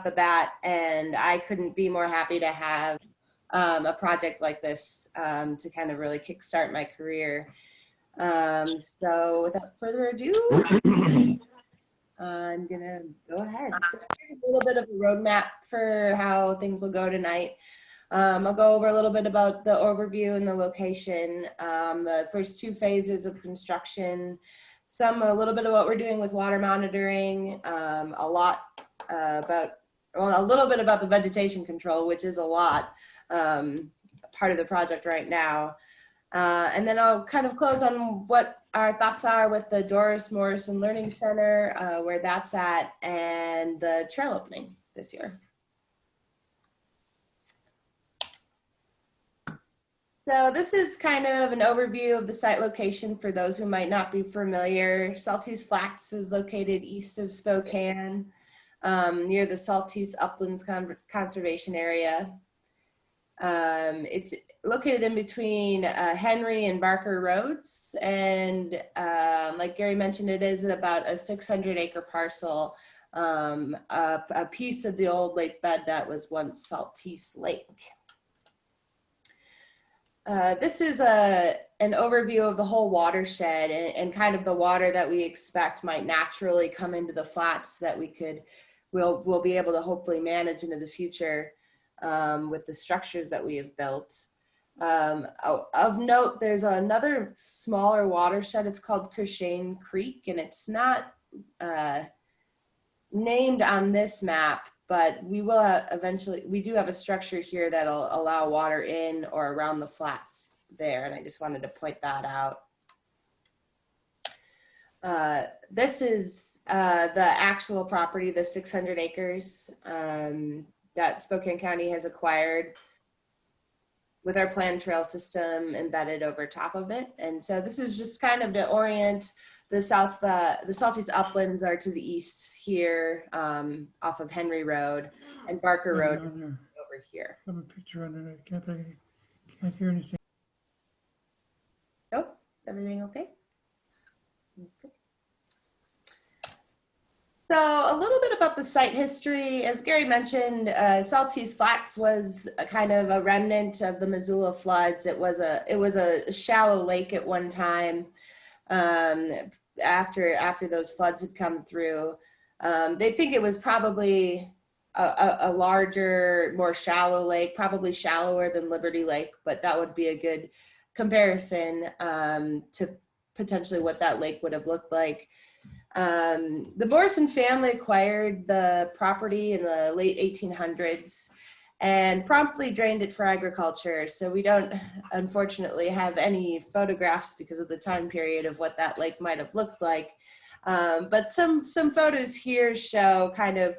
the bat, and I couldn't be more happy to have a project like this to kind of really kickstart my career. So without further ado, I'm gonna go ahead. So here's a little bit of a roadmap for how things will go tonight. I'll go over a little bit about the overview and the location, the first 2 phases of construction, a little bit of what we're doing with water monitoring, a little bit about the vegetation control, which is a lot, part of the project right now. And then I'll kind of close on what our thoughts are with the Doris Morrison Learning Center, where that's at, and the trail opening this year. So this is kind of an overview of the site location for those who might not be familiar. Saltese Flats is located east of Spokane, near the Saltese Uplands Conservation Area. It's located in between Henry and Barker Roads, and like Gary mentioned, it is about a 600-acre parcel, a piece of the old lake bed that was once Saltese Lake. This is an overview of the whole watershed and kind of the water that we expect might naturally come into the flats that we'll be able to hopefully manage into the future with the structures that we have built. Of note, there's another smaller watershed. It's called Kershane Creek, and it's not named on this map, but we will eventually, we do have a structure here that'll allow water in or around the flats there, and I just wanted to point that out. This is the actual property, the 600 acres that Spokane County has acquired with our planned trail system embedded over top of it. And so this is just kind of to orient the Saltese Uplands are to the east here, off of Henry Road, and Barker Road over here. I have a picture under it. Can't hear anything. Oh, is everything okay? Okay. So a little bit about the site history. As Gary mentioned, Saltese Flats was a kind of a remnant of the Missoula floods. It was a shallow lake at one time. After those floods had come through, they think it was probably a larger, more shallow lake, probably shallower than Liberty Lake, but that would be a good comparison to potentially what that lake would have looked like. The Morrison family acquired the property in the late 1800s and promptly drained it for agriculture. So we don't, unfortunately, have any photographs because of the time period of what that lake might have looked like. But some photos here show kind of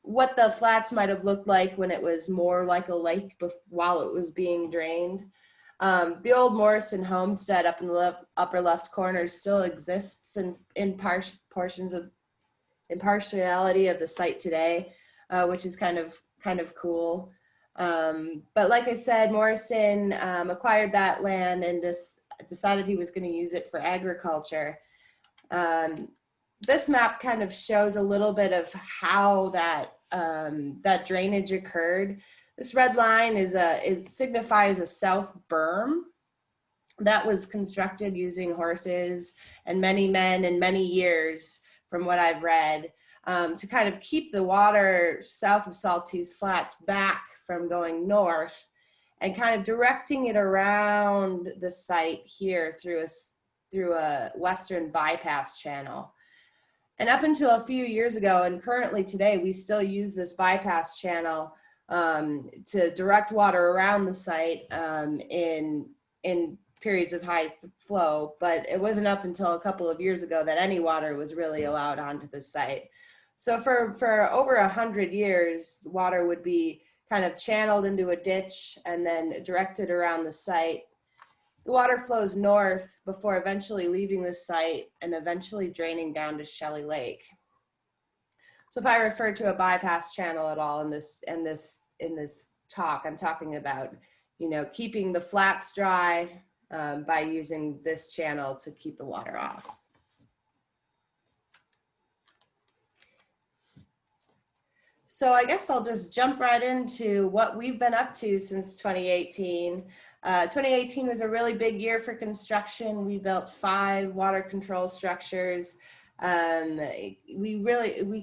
what the flats might have looked like when it was more like a lake while it was being drained. The old Morrison homestead up in the upper left corner still exists in portions of partiality of the site today, which is kind of cool. But like I said, Morrison acquired that land and just decided he was going to use it for agriculture. This map kind of shows a little bit of how that drainage occurred. This red line signifies a south berm that was constructed using horses and many men and many years, from what I've read, to kind of keep the water south of Saltese Flats back from going north and kind of directing it around the site here through a western bypass channel. And up until a few years ago, and currently today, we still use this bypass channel to direct water around the site in periods of high flow, but it wasn't up until a couple of years ago that any water was really allowed onto the site. So for over 100 years, water would be kind of channeled into a ditch and then directed around the site. The water flows north before eventually leaving the site and eventually draining down to Shelley Lake. So if I refer to a bypass channel at all in this talk, I'm talking about, keeping the flats dry by using this channel to keep the water off. So I guess I'll just jump right into what we've been up to since 2018. 2018 was a really big year for construction. We built 5 water control structures. We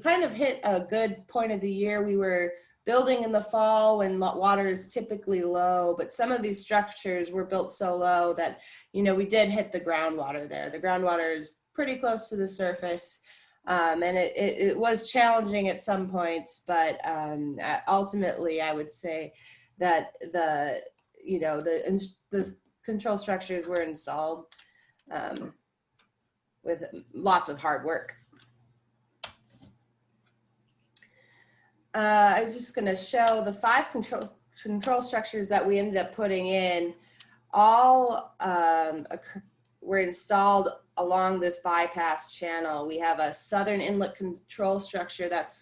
kind of hit a good point of the year. We were building in the fall when water is typically low, but some of these structures were built so low that, we did hit the groundwater there. The groundwater is pretty close to the surface. And it was challenging at some points, but ultimately I would say that the control structures were installed with lots of hard work. I was just going to show the 5 control structures that we ended up putting in. All were installed along this bypass channel. We have a southern inlet control structure that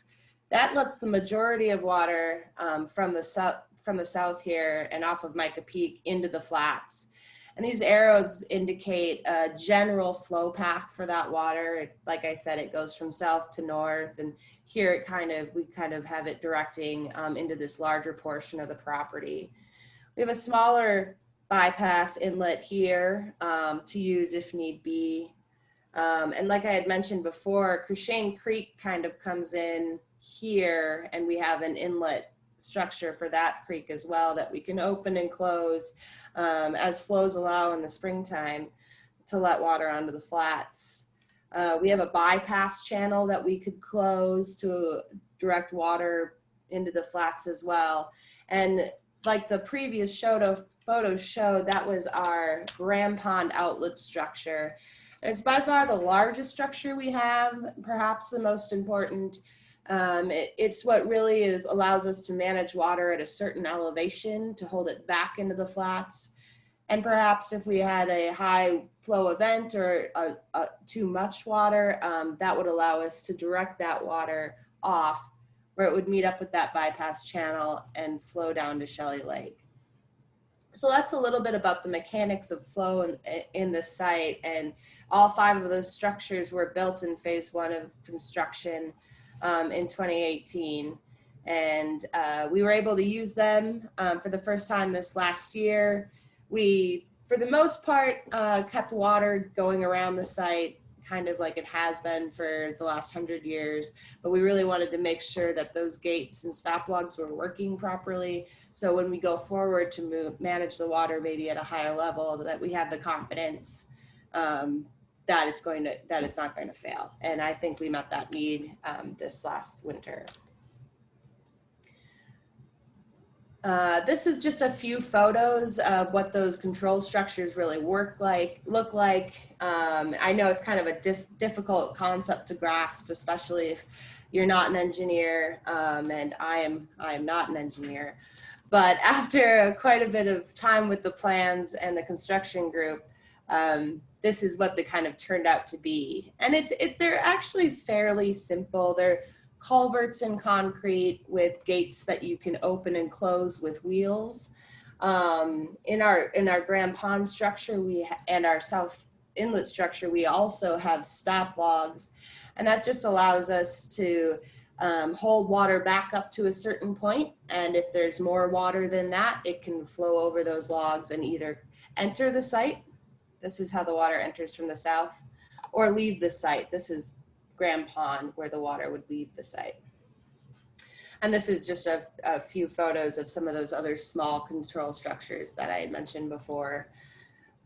lets the majority of water from the south here and off of Micah Peak into the flats. And these arrows indicate a general flow path for that water. Like I said, it goes from south to north, and here we kind of have it directing into this larger portion of the property. We have a smaller bypass inlet here to use if need be. And like I had mentioned before, Crushane Creek kind of comes in here, and we have an inlet structure for that creek as well that we can open and close as flows allow in the springtime to let water onto the flats. We have a bypass channel that we could close to direct water into the flats as well. And like the previous photos showed, that was our Graham Pond outlet structure. And it's by far the largest structure we have, perhaps the most important. It's what really allows us to manage water at a certain elevation to hold it back into the flats. And perhaps if we had a high flow event or too much water, that would allow us to direct that water off where it would meet up with that bypass channel and flow down to Shelley Lake. So that's a little bit about the mechanics of flow in the site. And all 5 of those structures were built in phase 1 of construction in 2018. And we were able to use them for the first time this last year. We, for the most part, kept water going around the site, kind of like it has been for the last 100 years, but we really wanted to make sure that those gates and stop logs were working properly. So when we go forward to manage the water maybe at a higher level, that we have the confidence that it's not going to fail. And I think we met that need this last winter. This is just a few photos of what those control structures really look like. I know it's kind of a difficult concept to grasp, especially if you're not an engineer, and I am not an engineer. But after quite a bit of time with the plans and the construction group, this is what they kind of turned out to be. And they're actually fairly simple. They're culverts in concrete with gates that you can open and close with wheels. In our Graham Pond structure, and our south inlet structure, we also have stop logs, and that just allows us to hold water back up to a certain point. And if there's more water than that, it can flow over those logs and either enter the site. This is how the water enters from the south, or leave the site. This is Graham Pond, where the water would leave the site. And this is just a few photos of some of those other small control structures that I had mentioned before.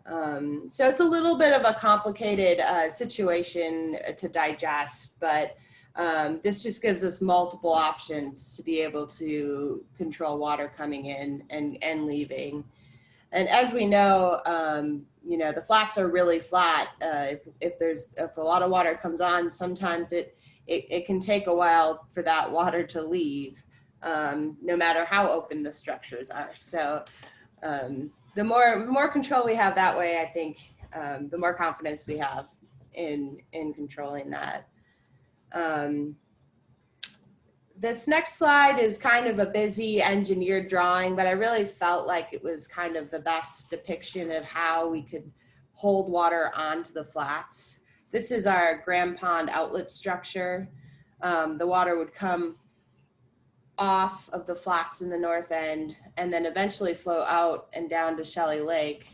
So it's a little bit of a complicated situation to digest, but this just gives us multiple options to be able to control water coming in and leaving. And as we know, the flats are really flat. If a lot of water comes on, sometimes it can take a while for that water to leave, no matter how open the structures are. So the more control we have that way, I think the more confidence we have in controlling that. This next slide is kind of a busy engineered drawing, but I really felt like it was kind of the best depiction of how we could hold water onto the flats. This is our Graham Pond outlet structure. The water would come off of the flats in the north end and then eventually flow out and down to Shelley Lake.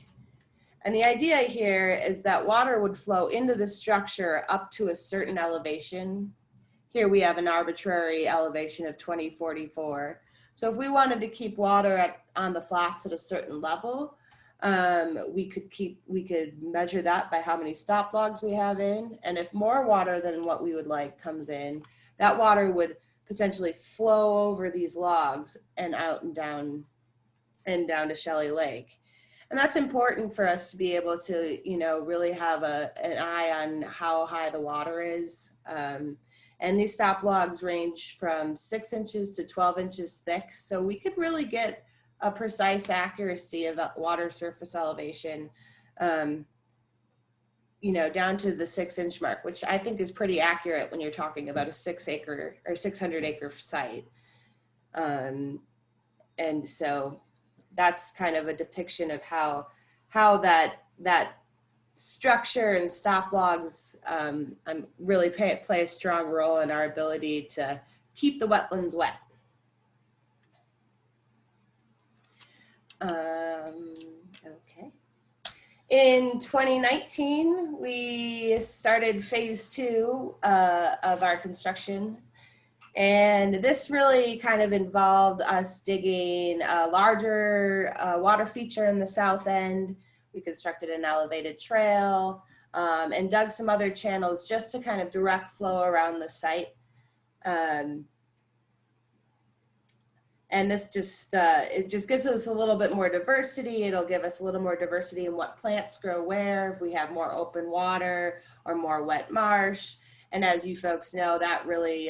And the idea here is that water would flow into the structure up to a certain elevation. Here we have an arbitrary elevation of 2044. So if we wanted to keep water on the flats at a certain level, we could measure that by how many stop logs we have in. And if more water than what we would like comes in, that water would potentially flow over these logs and out and down to Shelley Lake. And that's important for us to be able to, really have an eye on how high the water is. And these stop logs range from 6 inches to 12 inches thick. So we could really get a precise accuracy of water surface elevation, down to the 6-inch mark, which I think is pretty accurate when you're talking about a 6-acre or 600-acre site. And so that's kind of a depiction of how that structure and stop logs really play a strong role in our ability to keep the wetlands wet. Okay. In 2019, we started phase 2 of our construction. And this really kind of involved us digging a larger water feature in the south end. We constructed an elevated trail and dug some other channels just to kind of direct flow around the site. And this it just gives us a little bit more diversity. It'll give us a little more diversity in what plants grow where, if we have more open water or more wet marsh. And as you folks know, that really,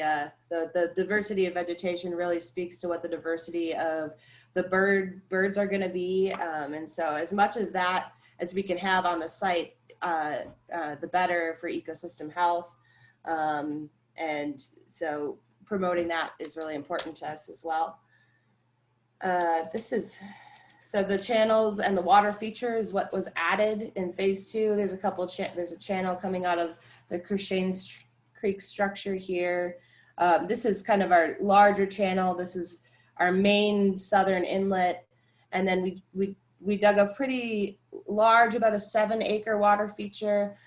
the diversity of vegetation really speaks to what the diversity of the birds are gonna be. And so as much of that as we can have on the site, the better for ecosystem health. And so promoting that is really important to us as well. So the channels and the water feature is what was added in phase 2. There's a channel coming out of the Crushane Creek structure here. This is kind of our larger channel. This is our main southern inlet. And then we dug a pretty large, about a 7-acre water feature,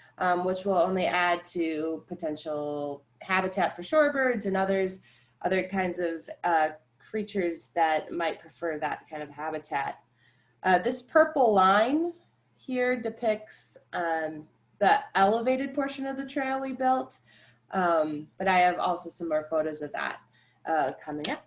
which will only add to potential habitat for shorebirds and other kinds of creatures that might prefer that kind of habitat. This purple line here depicts the elevated portion of the trail we built, but I have also some more photos of that coming up.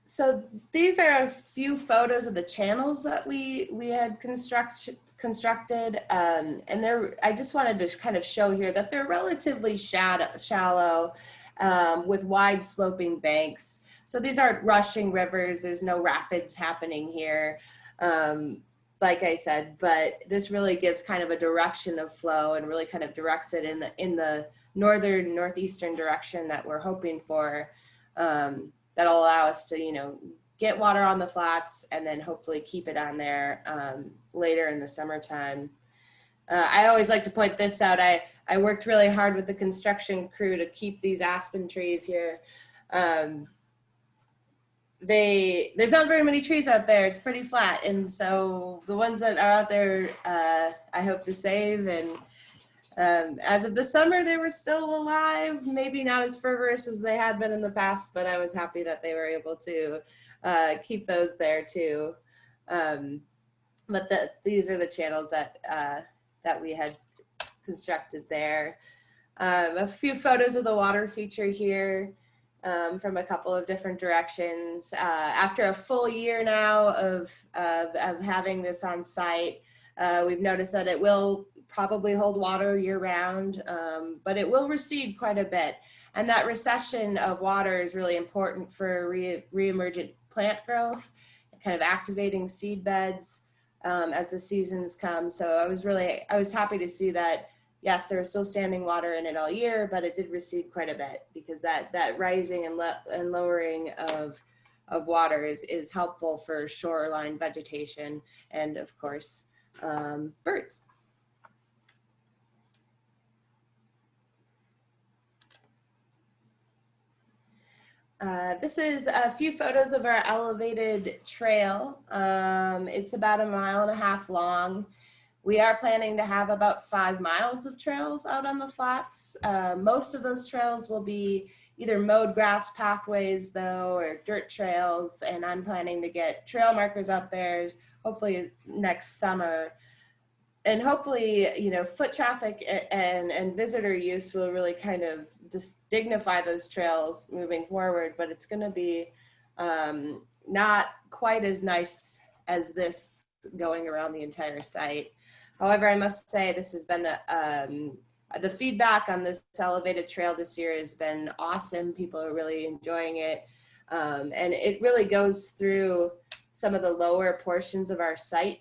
So these are a few photos of the channels that we had constructed, and I just wanted to kind of show here that they're relatively shallow with wide sloping banks. So these aren't rushing rivers. There's no rapids happening here, like I said, but this really gives kind of a direction of flow and really kind of directs it in the northeastern direction that we're hoping for. That'll allow us to, get water on the flats and then hopefully keep it on there later in the summertime. I always like to point this out. I worked really hard with the construction crew to keep these aspen trees here. There's not very many trees out there. It's pretty flat. And so the ones that are out there, I hope to save. And as of the summer, they were still alive, maybe not as fervorous as they had been in the past, but I was happy that they were able to keep those there too. But these are the channels that we had constructed there. A few photos of the water feature here from a couple of different directions. After a full year now of having this on site, we've noticed that it will probably hold water year round, but it will recede quite a bit. And that recession of water is really important for re-emergent plant growth, kind of activating seed beds as the seasons come. So I was happy to see that, yes, there was still standing water in it all year, but it did recede quite a bit because that rising and lowering of water is helpful for shoreline vegetation and, of course, birds. This is a few photos of our elevated trail. It's about 1.5 miles long. We are planning to have about 5 miles of trails out on the flats. Most of those trails will be either mowed grass pathways though, or dirt trails. And I'm planning to get trail markers out there hopefully next summer. And hopefully, foot traffic and visitor use will really kind of just dignify those trails moving forward. But it's going to be not quite as nice as this going around the entire site. However, I must say this has been the feedback on this elevated trail this year has been awesome. People are really enjoying it. And it really goes through some of the lower portions of our site.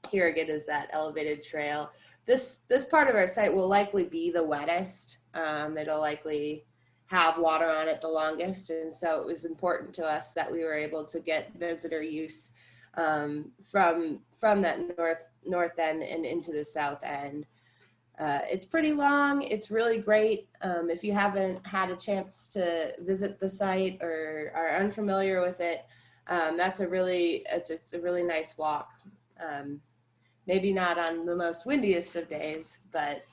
Here again is that elevated trail. This part of our site will likely be the wettest. It'll likely have water on it the longest, and so it was important to us that we were able to get visitor use from that north end and into the south end. It's pretty long. It's really great. If you haven't had a chance to visit the site or are unfamiliar with it, it's a really nice walk. Maybe not on the most windiest of days, but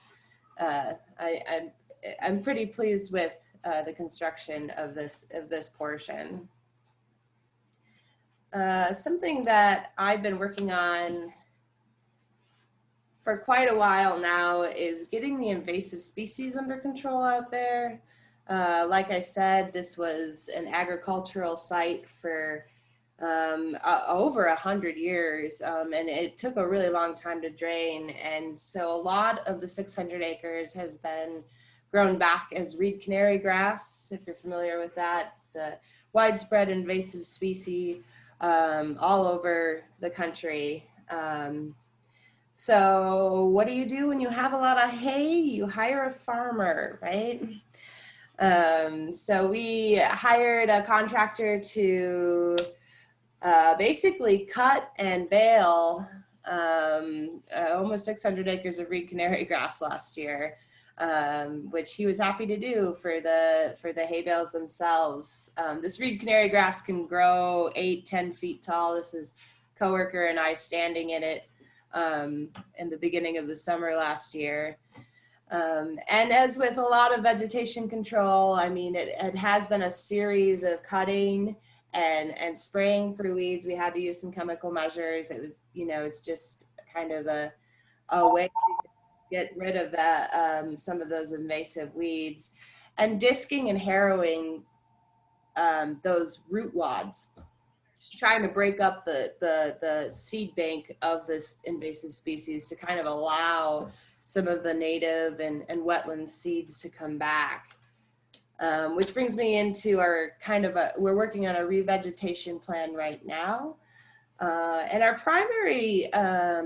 I'm pretty pleased with the construction of this portion. Something that I've been working on for quite a while now is getting the invasive species under control out there. Like I said, this was an agricultural site for over 100 years, and it took a really long time to drain. And so a lot of the 600 acres has been grown back as reed canary grass, if you're familiar with that. It's a widespread invasive species all over the country. So what do you do when you have a lot of hay? You hire a farmer, right? So we hired a contractor to basically cut and bale almost 600 acres of reed canary grass last year, which he was happy to do for the hay bales themselves. This reed canary grass can grow 8-10 feet tall. This is coworker and I standing in it in the beginning of the summer last year. And as with a lot of vegetation control, I mean, it has been a series of cutting and spraying for weeds. We had to use some chemical measures. It was, it's just kind of a way to get rid of that, some of those invasive weeds, and disking and harrowing those root wads, trying to break up the seed bank of this invasive species to kind of allow some of the native and wetland seeds to come back. Which brings me into our we're working on a revegetation plan right now. And our primary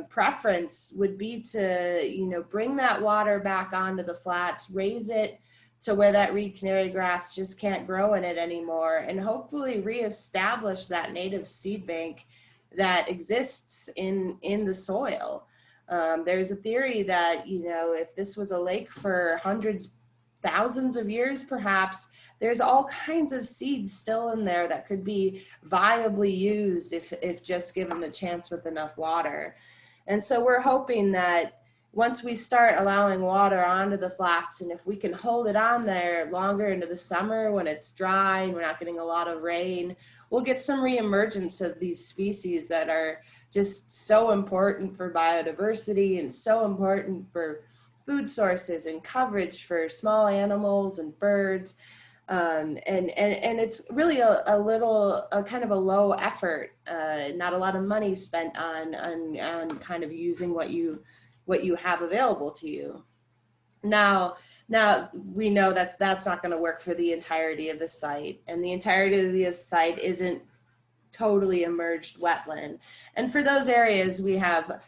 preference would be to, bring that water back onto the flats, raise it to where that reed canary grass just can't grow in it anymore, and hopefully reestablish that native seed bank that exists in the soil. There's a theory that, if this was a lake for hundreds, thousands of years perhaps, there's all kinds of seeds still in there that could be viably used if just given the chance with enough water. And so we're hoping that once we start allowing water onto the flats, and if we can hold it on there longer into the summer when it's dry and we're not getting a lot of rain, we'll get some reemergence of these species that are just so important for biodiversity and so important for food sources and coverage for small animals and birds. And it's really a kind of a low effort, not a lot of money spent on kind of using what you have available to you. Now we know that's not going to work for the entirety of the site, and the entirety of the site isn't totally emerged wetland. And for those areas, we have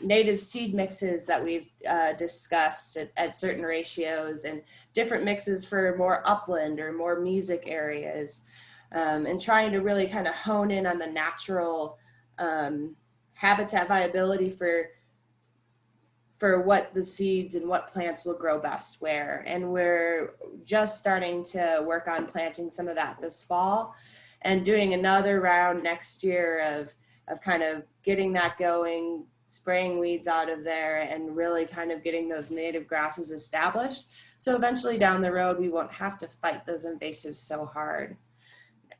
native seed mixes that we've discussed at certain ratios, and different mixes for more upland or more mesic areas, and trying to really kind of hone in on the natural habitat viability for what the seeds and what plants will grow best where. And we're just starting to work on planting some of that this fall and doing another round next year of kind of getting that going, spraying weeds out of there, and really kind of getting those native grasses established. So eventually down the road, we won't have to fight those invasives so hard.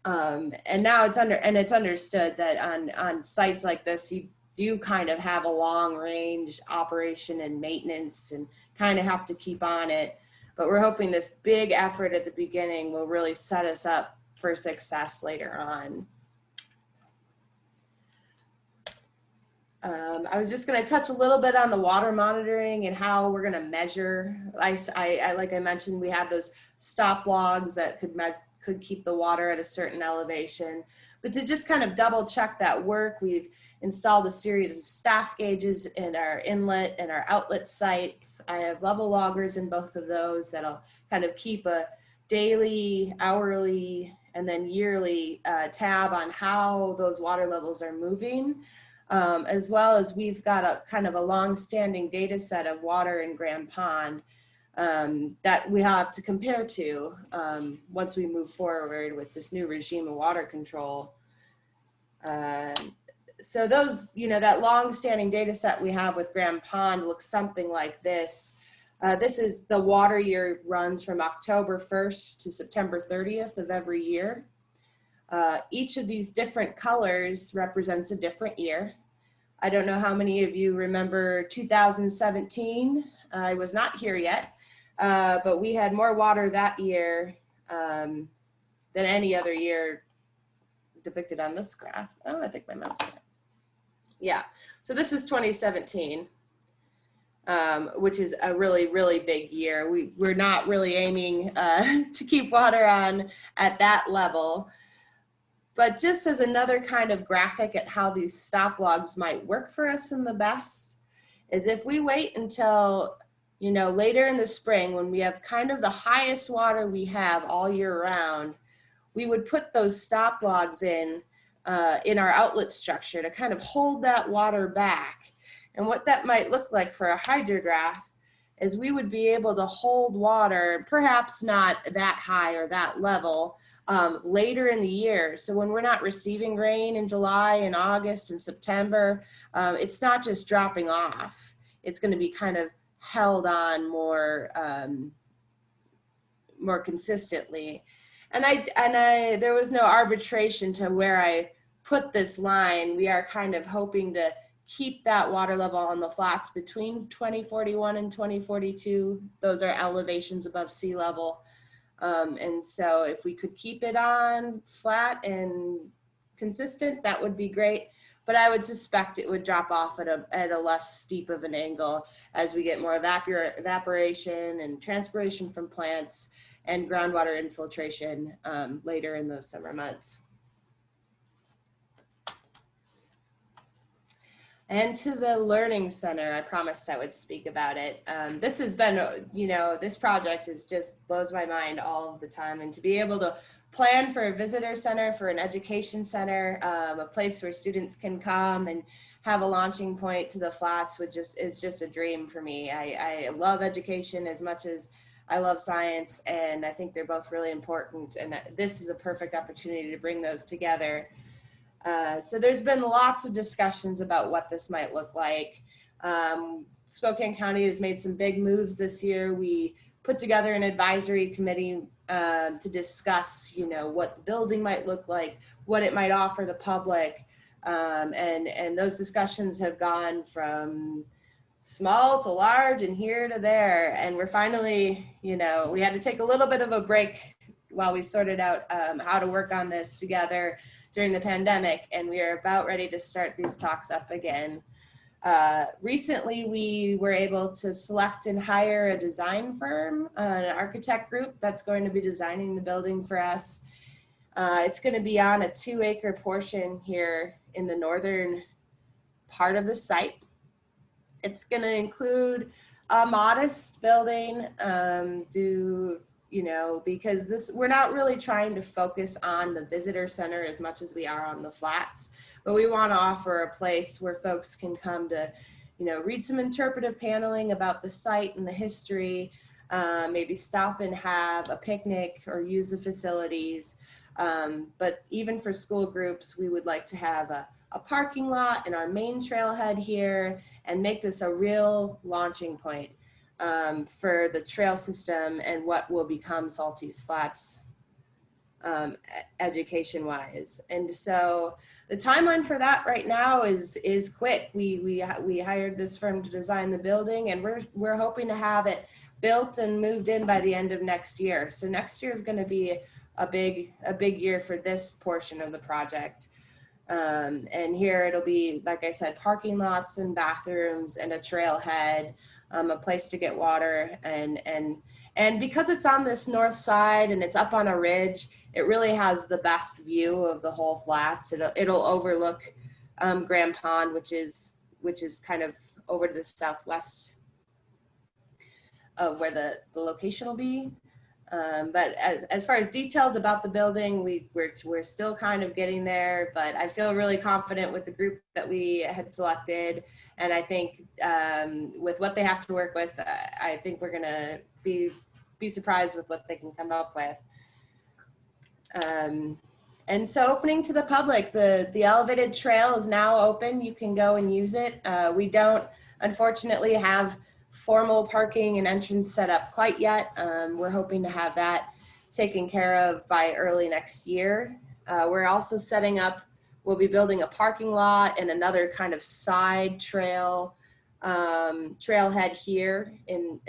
And now it's understood that on sites like this, you do kind of have a long range operation and maintenance and kind of have to keep on it. But we're hoping this big effort at the beginning will really set us up for success later on. I was just going to touch a little bit on the water monitoring and how we're going to measure. I like I mentioned, we have those stop logs that could keep the water at a certain elevation. But to just kind of double check that work, we've installed a series of staff gauges in our inlet and our outlet sites. I have level loggers in both of those that'll kind of keep a daily, hourly, and then yearly tab on how those water levels are moving. As well as we've got a kind of a long-standing data set of water in Grand Pond that we have to compare to once we move forward with this new regime of water control. So those, that long-standing data set we have with Grand Pond looks something like this. This is the water year runs from October 1st to September 30th of every year. Each of these different colors represents a different year. I don't know how many of you remember 2017. I was not here yet, but we had more water that year than any other year depicted on this graph. Oh, I think my mouse got it. Yeah, so this is 2017, which is a really, really big year. We're not really aiming to keep water on at that level. But just as another kind of graphic at how these stop logs might work for us in the best, is if we wait until, later in the spring when we have kind of the highest water we have all year round, we would put those stop logs in our outlet structure to kind of hold that water back. And what that might look like for a hydrograph is we would be able to hold water, perhaps not that high or that level, later in the year. So when we're not receiving rain in July and August and September, it's not just dropping off. It's going to be kind of held on more consistently. And there was no arbitration to where I put this line. We are kind of hoping to keep that water level on the flats between 2041 and 2042. Those are elevations above sea level. And so if we could keep it on flat and consistent, that would be great. But I would suspect it would drop off at a less steep of an angle as we get more evaporation and transpiration from plants and groundwater infiltration later in those summer months. And to the Learning Center, I promised I would speak about it. This has been, this project just blows my mind all of the time. And to be able to plan for a visitor center, for an education center, a place where students can come and have a launching point to the flats is just a dream for me. I love education as much as I love science, and I think they're both really important. And this is a perfect opportunity to bring those together. So there's been lots of discussions about what this might look like. Spokane County has made some big moves this year. We put together an advisory committee to discuss, what the building might look like, what it might offer the public. And those discussions have gone from small to large and here to there. And we're finally, we had to take a little bit of a break while we sorted out how to work on this together during the pandemic, and we are about ready to start these talks up again. Recently, we were able to select and hire a design firm, an architect group that's going to be designing the building for us. It's going to be on a 2-acre portion here in the northern part of the site. It's going to include a modest building, because we're not really trying to focus on the visitor center as much as we are on the flats, but we want to offer a place where folks can come to, read some interpretive paneling about the site and the history, maybe stop and have a picnic or use the facilities. But even for school groups, we would like to have a parking lot in our main trailhead here and make this a real launching point for the trail system and what will become Saltese Flats education-wise. And so the timeline for that right now is quick. We hired this firm to design the building, and we're hoping to have it built and moved in by the end of next year. So next year is going to be a big year for this portion of the project. And here it'll be, like I said, parking lots and bathrooms and a trailhead, a place to get water, and because it's on this north side and it's up on a ridge, it really has the best view of the whole flats. It'll overlook Grand Pond, which is kind of over to the southwest of where the location will be. But as far as details about the building, we're still kind of getting there, but I feel really confident with the group that we had selected. And I think with what they have to work with, I think we're gonna be surprised with what they can come up with. And so opening to the public, the elevated trail is now open. You can go and use it. We don't, unfortunately, have formal parking and entrance set up quite yet. We're hoping to have that taken care of by early next year. We're also setting up, we'll be building a parking lot and another kind of side trail, trailhead here in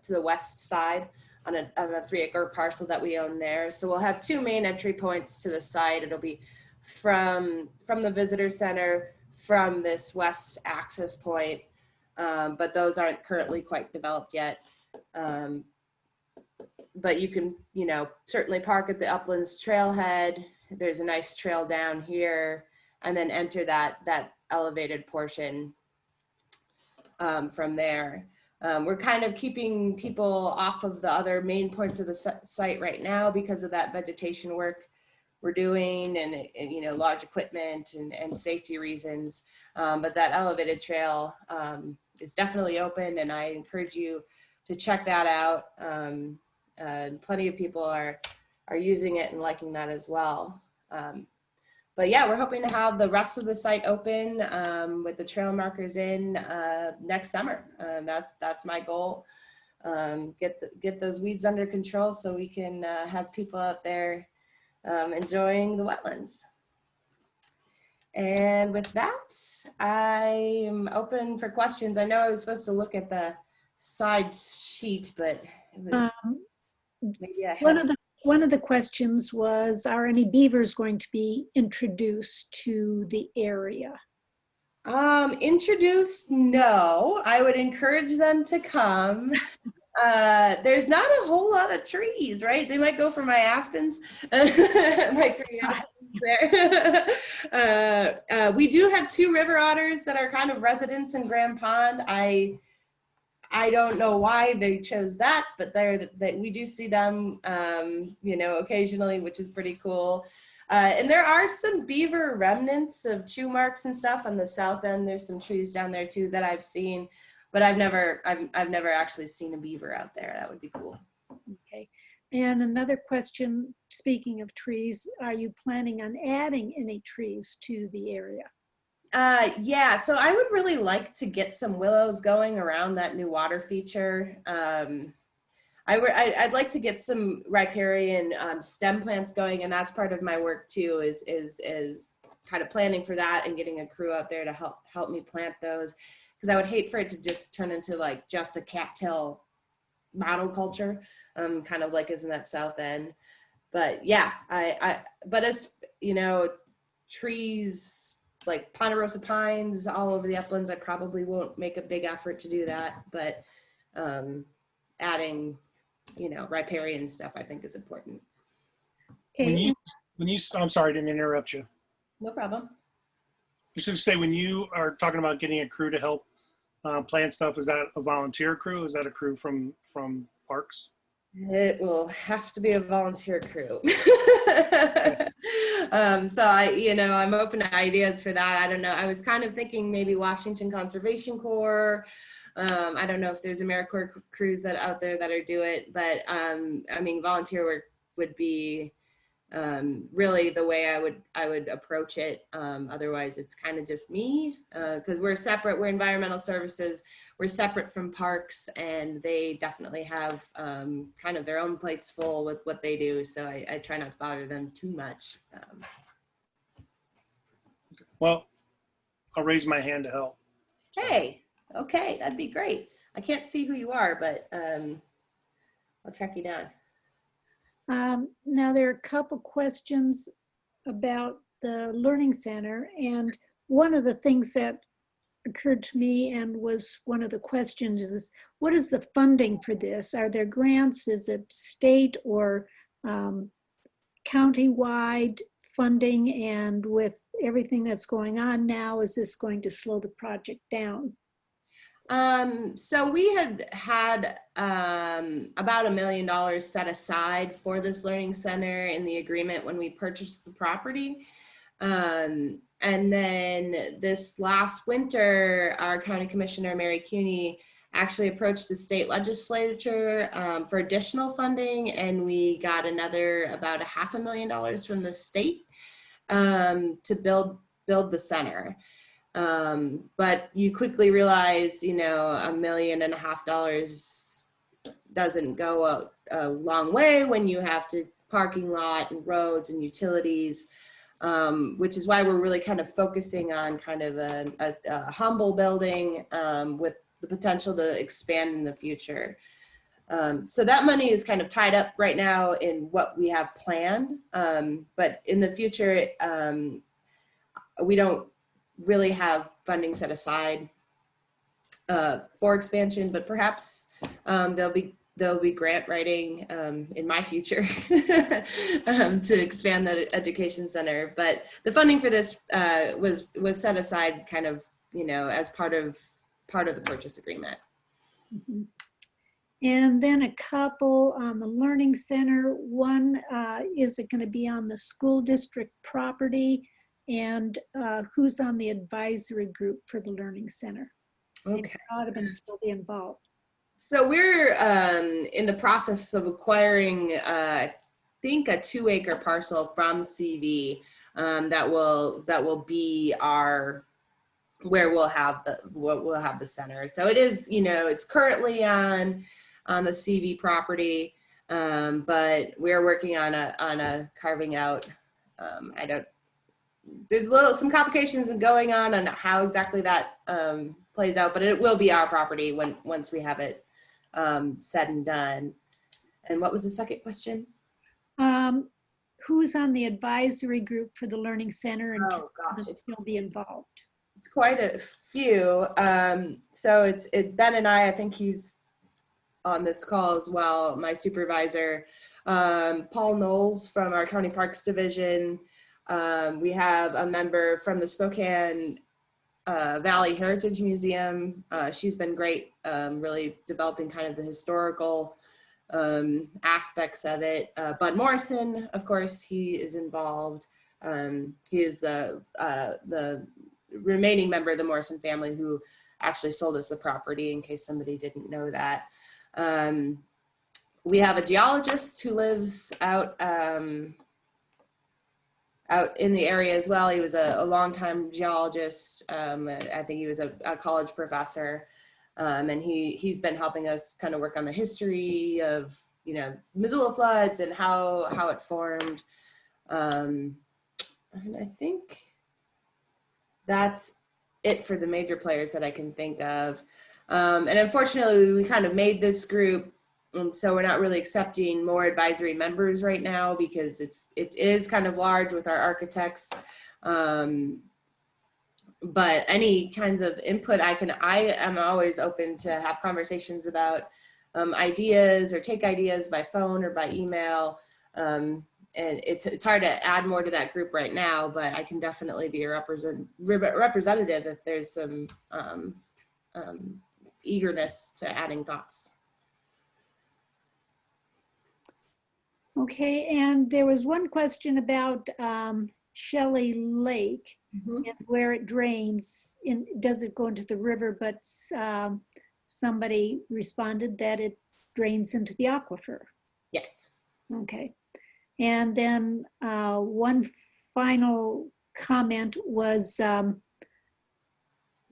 to the west side on a 3-acre parcel that we own there. So we'll have 2 main entry points to the site. It'll be from the visitor center, from this west access point, but those aren't currently quite developed yet. But you can, certainly park at the Uplands trailhead. There's a nice trail down here, and then enter that elevated portion from there. We're kind of keeping people off of the other main points of the site right now because of that vegetation work we're doing and large equipment and safety reasons. But that elevated trail is definitely open, and I encourage you to check that out. Plenty of people are using it and liking that as well. But yeah, we're hoping to have the rest of the site open with the trail markers in next summer. That's my goal. Get those weeds under control so we can have people out there enjoying the wetlands. And with that, I'm open for questions. I know I was supposed to look at the side sheet, but it was maybe I had. One of the questions was, are any beavers going to be introduced to the area? Introduced, no. I would encourage them to come. There's not a whole lot of trees, right? They might go for my aspens. My 3 aspens there. We do have 2 river otters that are kind of residents in Grand Pond. I don't know why they chose that, but we do see them, occasionally, which is pretty cool. And there are some beaver remnants of chew marks and stuff on the south end. There's some trees down there too that I've seen, but I've never actually seen a beaver out there. That would be cool. Okay. And another question, speaking of trees, are you planning on adding any trees to the area? Yeah, so I would really like to get some willows going around that new water feature. I'd like to get some riparian stem plants going, and that's part of my work too, is kind of planning for that and getting a crew out there to help me plant those, because I would hate for it to just turn into like just a cattail monoculture, kind of like is in that south end. But yeah, but as trees like ponderosa pines all over the uplands, I probably won't make a big effort to do that, but adding riparian stuff I think is important. Okay. When you I'm sorry, I didn't interrupt you. No problem. I should say, when you are talking about getting a crew to help plant stuff, is that a volunteer crew? Is that a crew from parks? It will have to be a volunteer crew. So I'm open to ideas for that. I don't know. I was kind of thinking maybe Washington Conservation Corps. I don't know if there's AmeriCorps crews that out there that are do it, but I mean, volunteer work would be really the way I would approach it. Otherwise, it's kind of just me because we're separate. We're environmental services. We're separate from parks, and they definitely have kind of their own plates full with what they do. So I try not to bother them too much. Well, I'll raise my hand to help. Hey, okay, that'd be great. I can't see who you are, but I'll track you down. Now, there are a couple questions about the Learning Center, and one of the things that occurred to me and was one of the questions is, what is the funding for this? Are there grants? Is it state or county-wide funding? And with everything that's going on now, is this going to slow the project down? So we had about $1 million set aside for this learning center in the agreement when we purchased the property. And then this last winter, our county commissioner, Mary Cuney, actually approached the state legislature for additional funding, and we got another about $500,000 from the state to build the center. But you quickly realize, $1.5 million doesn't go a long way when you have to parking lot and roads and utilities, which is why we're really kind of focusing on kind of a humble building with the potential to expand in the future. So that money is kind of tied up right now in what we have planned. But in the future, we don't really have funding set aside for expansion, but perhaps there'll be grant writing in my future to expand the education center. But the funding for this was set aside kind of, as part of the purchase agreement. Mm-hmm. And then a couple on the Learning Center. One, is it going to be on the school district property? And who's on the advisory group for the Learning Center? Okay. How to still be involved? So we're in the process of acquiring, I think, a 2-acre parcel from CV that will be where we'll have the center. So it is, it's currently on the CV property, but we're working on a carving out. There's some complications going on how exactly that plays out, but it will be our property once we have it said and done. And what was the second question? Who's on the advisory group for the Learning Center and oh gosh, can still be involved? It's quite a few. So it's Ben and I think he's on this call as well, my supervisor, Paul Knowles from our County Parks Division. We have a member from the Spokane Valley Heritage Museum. She's been great, really developing kind of the historical aspects of it. Bud Morrison, of course, he is involved. He is the remaining member of the Morrison family who actually sold us the property, in case somebody didn't know that. We have a geologist who lives out in the area as well. He was a longtime geologist. I think he was a college professor. And he's been helping us kind of work on the history of, Missoula floods and how it formed. And I think that's it for the major players that I can think of. And unfortunately, we kind of made this group, and so we're not really accepting more advisory members right now because it is kind of large with our architects. But any kinds of input I am always open to have conversations about ideas or take ideas by phone or by email. And it's hard to add more to that group right now, but I can definitely be a representative if there's some eagerness to adding thoughts. Okay, and there was one question about Shelley Lake Mhm. and where it drains. Does it go into the river? But somebody responded that it drains into the aquifer. Yes. Okay. And then one final comment was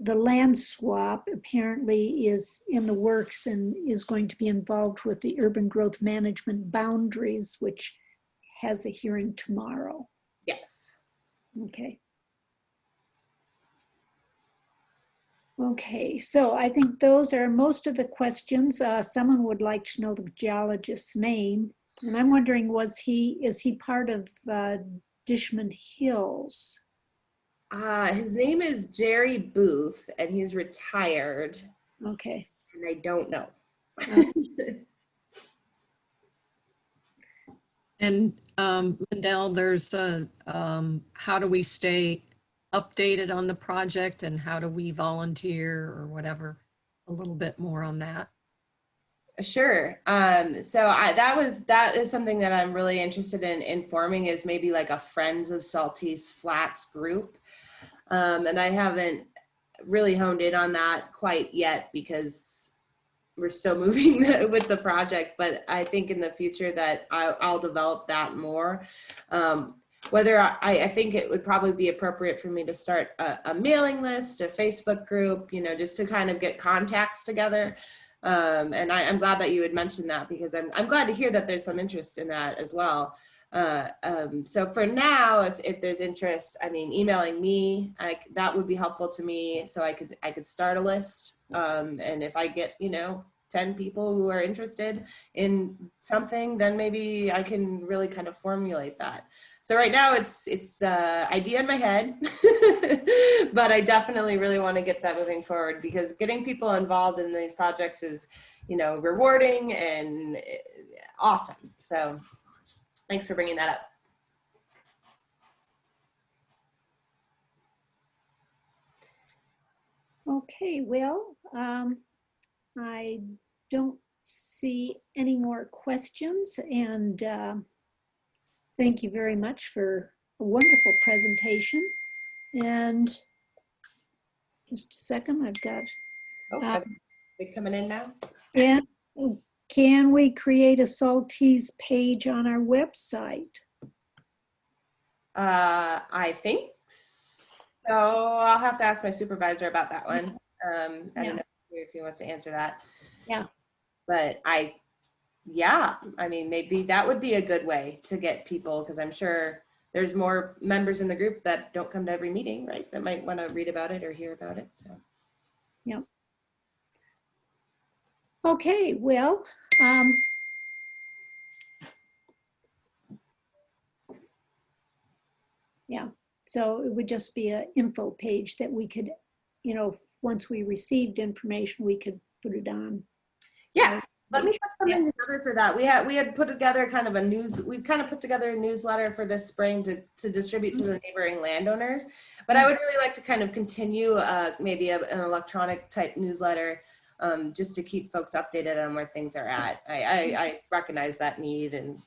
the land swap apparently is in the works and is going to be involved with the urban growth management boundaries, which has a hearing tomorrow. Yes. Okay. Okay, so I think those are most of the questions. Someone would like to know the geologist's name. And I'm wondering, is he part of Dishman Hills? His name is Jerry Booth, and he's retired, Okay. and I don't know. And Lindell, there's a how do we stay updated on the project and how do we volunteer or whatever? A little bit more on that. Sure. So that is something that I'm really interested in forming, is maybe like a Friends of Saltese Flats group. And I haven't really honed in on that quite yet because we're still moving with the project, but I think in the future that I'll develop that more. Whether I think it would probably be appropriate for me to start a mailing list, a Facebook group, just to kind of get contacts together. And I'm glad that you had mentioned that, because I'm glad to hear that there's some interest in that as well. So for now, if there's interest, I mean, emailing me, that would be helpful to me, so I could start a list. And if I get 10 people who are interested in something, then maybe I can really kind of formulate that. So right now it's idea in my head, but I definitely really want to get that moving forward, because getting people involved in these projects is, rewarding and awesome. So thanks for bringing that up. Okay, well, I don't see any more questions, and thank you very much for a wonderful presentation. And just a second, I've got. Are they coming in now? And can we create a Saltese page on our website? I think so. I'll have to ask my supervisor about that one. I don't know if he wants to answer that. Yeah. But I mean, maybe that would be a good way to get people, because I'm sure there's more members in the group that don't come to every meeting, right? That might want to read about it or hear about it. So. Yeah. Okay, well, yeah, so it would just be an info page that we could, once we received information, we could put it on. Yeah, let me put something together for that. We had put together kind of we've kind of put together a newsletter for this spring to distribute to the neighboring landowners. But I would really like to kind of continue maybe an electronic type newsletter, just to keep folks updated on where things are at. I recognize that need, and